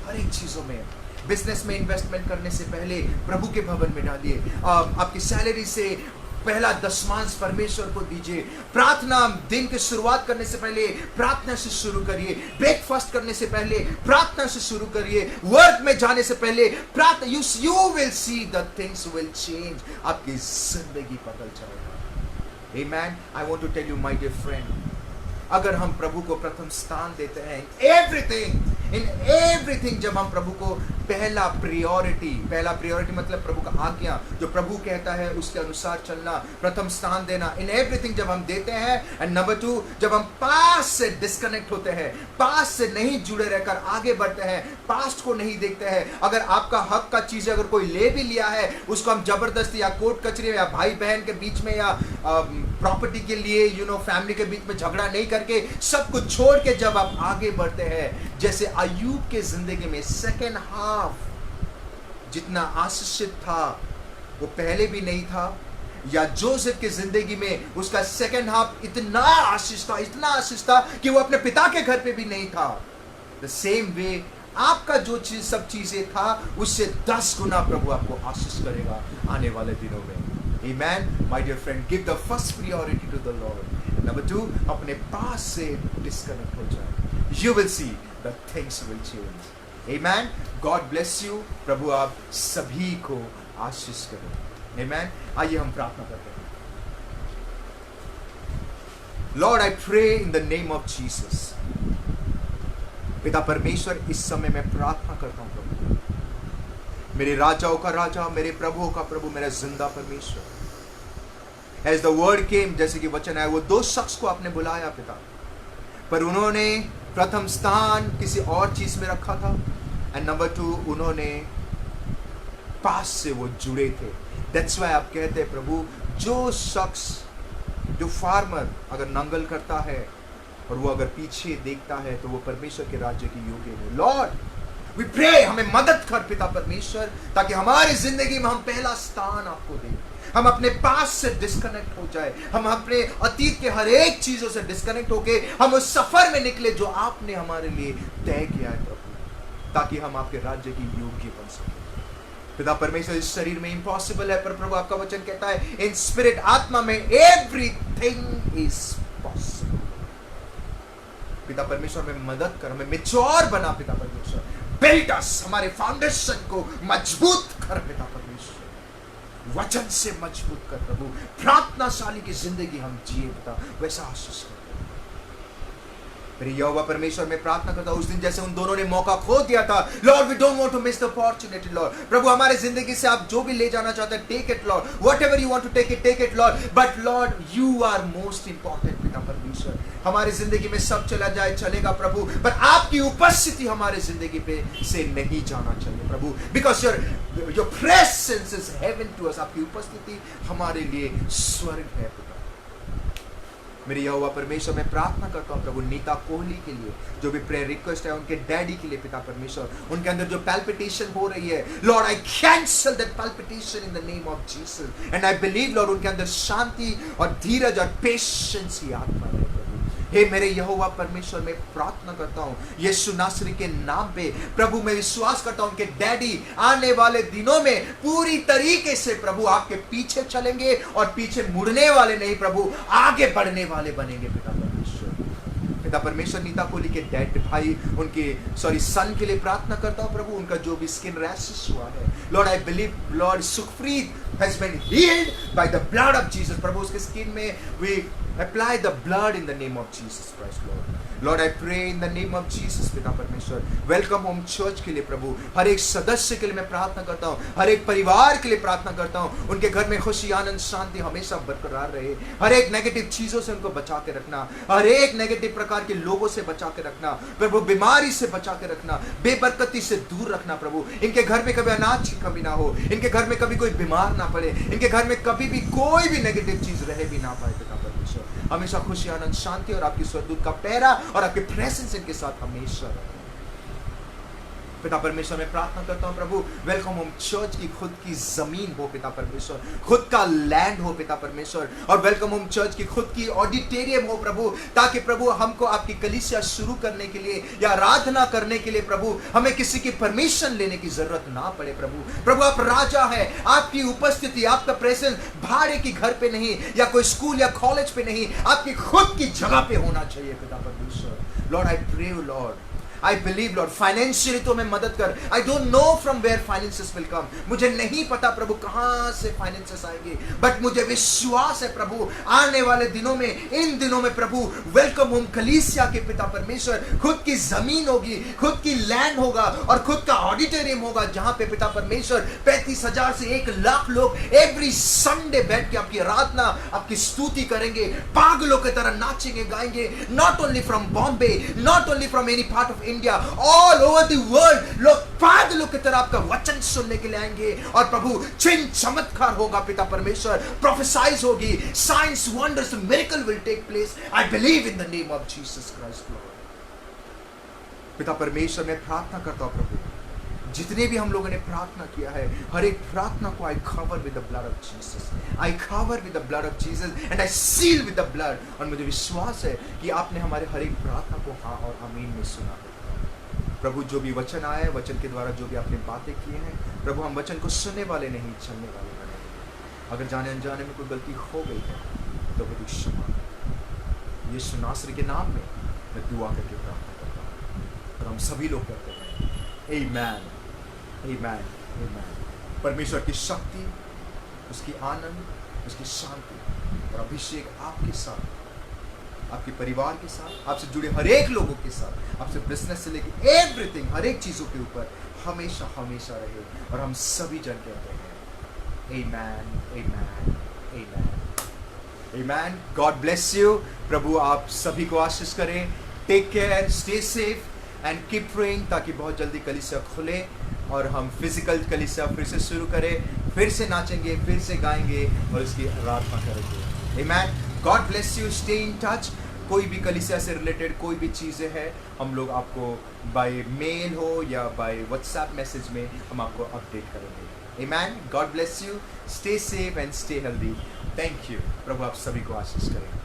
हर एक चीजों में, बिजनेस में इन्वेस्टमेंट करने से पहले प्रभु के भवन में डालिए. आपकी सैलरी से पहला दशमांश परमेश्वर को दीजिए. प्रार्थना, दिन की शुरुआत करने से पहले प्रार्थना से शुरू करिए. ब्रेकफास्ट करने से पहले प्रार्थना से शुरू करिए. वर्क में जाने से पहले प्रार्थना. You will see the things will change. आपकी जिंदगी बदल जाएगा. Amen. I want to tell you my dear friend, अगर हम प्रभु को प्रथम स्थान देते हैं इन एवरीथिंग, जब हम प्रभु को पहला प्रायोरिटी मतलब प्रभु का आज्ञा, जो प्रभु कहता है उसके अनुसार चलना, प्रथम स्थान देना, इन एवरीथिंग जब हम देते हैं. एंड नंबर 2, जब हम पास्ट से डिस्कनेक्ट होते हैं, पास्ट से नहीं जुड़े रहकर आगे बढ़ते हैं, पास्ट को नहीं देखते हैं. अगर आपका हक का चीज अगर कोई ले भी लिया है, उसको हम जबरदस्ती या कोर्ट कचरे या भाई बहन के बीच में या प्रॉपर्टी के लिए फैमिली के बीच में झगड़ा नहीं करके, सब कुछ छोड़ के जब आप आगे बढ़ते हैं, जैसे अय्यूब के जिंदगी में सेकेंड हाफ जितना आशीषित था वो पहले भी नहीं था, या जोसेफ की जिंदगी में उसका सेकेंड हाफ इतना आशीष था कि वो अपने पिता के घर पे भी नहीं था. द सेम वे आपका जो चीज सब चीजें था, उससे 10 गुना प्रभु आपको आशीष करेगा आने वाले दिनों में. Amen. My dear friend, give the first priority to the Lord. Number 2, अपने पास से डिस्कनेक्ट हो जाए. You will see the things will change. Amen. God bless you. प्रभु आप सभी को आशीष करें. Amen. आइए हम प्रार्थना करते हैं. Lord, I pray in the name of Jesus. पिता परमेश्वर, इस समय मैं प्रार्थना करता हूँ प्रभु, मेरे राजाओं का राजा, मेरे प्रभुओं का प्रभु, मेरा जिंदा परमेश्वर. As the word came, जैसे कि वचन है, वो 2 शख्स को आपने बुलाया पिता, पर उन्होंने प्रथम स्थान किसी और चीज में रखा था. एंड नंबर 2, उन्होंने पास से वो जुड़े थे. That's why आप कहते हैं प्रभु, जो शख्स, जो फार्मर अगर नंगल करता है और वो अगर पीछे देखता है, तो वो परमेश्वर के राज्य की योग्य है. लॉर्ड, वी प्रे, हमें मदद कर पिता परमेश्वर, ताकि हमारी जिंदगी में हम पहला स्थान आपको दें. हम अपने पास से डिस्कनेक्ट हो जाए, हम अपने अतीत के हर एक चीजों से डिस्कनेक्ट होके हम उस सफर में निकले जो आपने हमारे लिए तय किया है प्रभु, ताकि हम आपके राज्य की योग्य बन सके. पिता परमेश्वर, इस शरीर में इम्पॉसिबल है, पर प्रभु आपका वचन कहता है इन स्पिरिट, आत्मा में एवरीथिंग इज पॉसिबल. पिता परमेश्वर, में मदद कर, हमें मैच्योर बना पिता परमेश्वर. बिल्ड अस, हमारे फाउंडेशन को मजबूत कर पिता परमेश्वर, वचन से मजबूत कर प्रभु. प्रार्थनाशाली की जिंदगी हम जिए पिता, वैसा आशीष कर. मेरे यहोवा परमेश्वर, मैं प्रार्थना करता हूं, उस दिन जैसे उन दोनों ने मौका खो दिया था, Lord we don't want to miss the opportunity. Lord प्रभु, हमारे जिंदगी से आप जो भी ले जाना चाहते हैं, take it Lord, whatever you want to take it Lord, but Lord you are most important पिता परमेश्वर. हमारी जिंदगी में सब चला जाए चलेगा प्रभु, पर आपकी उपस्थिति हमारे जिंदगी पे से नहीं जाना चाहिए प्रभु, because your presence is heaven to us. आपकी उपस्थिति हमारे लिए स्वर्ग है पिता. मेरे यहोवा परमेश्वर, मैं प्रार्थना करता हूँ प्रभु, नीता कोहली के लिए जो भी प्रेयर रिक्वेस्ट है, उनके डैडी के लिए पिता परमेश्वर, उनके अंदर जो पैल्पिटेशन हो रही है, Lord I cancel that palpitation in the name of Jesus. And I believe Lord, उनके अंदर शांति और धीरज और पेशेंस की आत्मा है प्रभु. हे मेरे यहोवा परमेश्वर, मैं प्रार्थना करता हूँ यीशु नासरी के नाम पे प्रभु, मैं विश्वास करता हूँ कि डैडी आने वाले दिनों में पूरी तरीके से प्रभु आपके पीछे चलेंगे और पीछे मुड़ने वाले नहीं प्रभु, आगे बढ़ने वाले बनेंगे। पिता परमेश्वर, नीता कोहली के डैड भाई, उनके सन के लिए प्रार्थना करता हूँ प्रभु, उनका जो भी स्किन रैशेस हुआ है, Lord I believe Lord Sukhpreet has been healed by the blood of Jesus. प्रभु उसके स्किन में we apply the blood in the name of Jesus Christ Lord I pray in the name of Jesus. पिता परमेश्वर, welcome home church के लिए प्रभु, हर एक सदस्य के लिए मैं प्रार्थना करता हूँ, हर एक परिवार के लिए प्रार्थना करता हूँ, उनके घर में खुशी आनंद शांति हमेशा बरकरार रहे, हर एक नेगेटिव चीजों से उनको बचा के रखना, हर एक नेगेटिव प्रकार के लोगों से बचा के रखना प्रभु, बीमारी से बचा के रखना, बेबरकती से दूर रखना प्रभु, इनके घर में कभी अनाज की कमी ना हो, इनके घर में कभी कोई बीमार ना पड़े, इनके घर में कभी भी कोई भी नेगेटिव चीज रह भी ना पाए। पिता परमेश्वर, हमेशा खुशी आनंद शांति और आपकी स्वर्गदूत का पहरा और आपके प्रेजेंस इनके साथ हमेशा रहे। पिता परमेश्वर, मैं प्रार्थना करता हूं प्रभु, वेलकम होम चर्च की खुद की जमीन हो पिता परमेश्वर, खुद का लैंड हो पिता परमेश्वर, और वेलकम होम चर्च की खुद की ऑडिटोरियम हो प्रभु, ताकि प्रभु हमको आपकी कलीसिया शुरू करने के लिए या आराधना करने के लिए प्रभु हमें किसी की परमिशन लेने की जरूरत ना पड़े। प्रभु आप राजा है, आपकी उपस्थिति, आपका प्रेजेंस भाड़े की घर पे नहीं या कोई स्कूल या कॉलेज पे नहीं, आपकी खुद की जगह पे होना चाहिए पिता परमेश्वर। Lord I pray Lord, I believe Lord, financially तो मैं मदद कर, I don't know from where finances will come, मुझे नहीं पता प्रभु कहां से फाइनेंसेस आएंगे, बट मुझे विश्वास है प्रभु आने वाले दिनों में, इन दिनों में प्रभु वेलकम होम कलीसिया के पिता परमेश्वर खुद की जमीन होगी, खुद की लैंड होगा और खुद का ऑडिटोरियम होगा, जहां पे पिता परमेश्वर 35,000 से 1,00,000 लोग एवरी संडे बैठ के आपकी आराधना, आपकी स्तुति करेंगे, पागलों की तरह नाचेंगे गाएंगे, not only from Bombay, not only from any part of India, all over the world लोग पागलों की तरह आपका वचन सुनने के लिए आएंगे और प्रभु चिन्ह चमत्कार होगा पिता परमेश्वर, प्रोफेसाइज होगी, signs wonders miracle will take place. I believe in the name of Jesus Christ Lord. पिता परमेश्वर, मैं प्रार्थना करता हूं प्रभु, जितने भी हम लोगों ने प्रार्थना किया है, हर एक प्रार्थना को I cover with the blood of Jesus, I cover with the blood of Jesus and I seal with the blood. और मुझे विश्वास है कि आपने हमारे हर एक प्रार्थना को हाँ और आमीन में सुना है प्रभु। जो भी वचन आया है, वचन के द्वारा जो भी आपने बातें की हैं प्रभु, हम वचन को सुनने वाले नहीं, चलने वाले बने। अगर जाने अनजाने में कोई गलती हो गई है तो मुझे क्षमा करें। यीशु नासरी के नाम में मैं दुआ करके प्रार्थना करता हूँ और हम सभी लोग करते हैं आमीन, आमीन, आमीन। परमेश्वर की शक्ति, उसकी आनंद, उसकी शांति और अभिषेक आपके साथ, आपके परिवार के साथ, आपसे जुड़े हर एक लोगों के साथ, आपसे बिजनेस से लेकर एवरीथिंग, हर एक चीजों के ऊपर हमेशा हमेशा रहे। और हम सभी जन कहते हैं आमीन, आमीन, आमीन, आमीन। God bless you. प्रभु आप सभी को आशीष करें। Take care, stay safe and keep praying, ताकि बहुत जल्दी कलीसिया खुले और हम फिजिकल कलीसिया फिर से शुरू करें, फिर से नाचेंगे, फिर से गाएंगे और इसकी आराधना करेंगे। Amen. God bless you. Stay in touch. कोई भी कलीसिया से रिलेटेड कोई भी चीज़ें हैं, हम लोग आपको बाय मेल हो या बाय व्हाट्सएप मैसेज में हम आपको अपडेट करेंगे। Amen. God bless you. Stay safe and stay healthy. Thank you. प्रभु आप सभी को आशीष करें।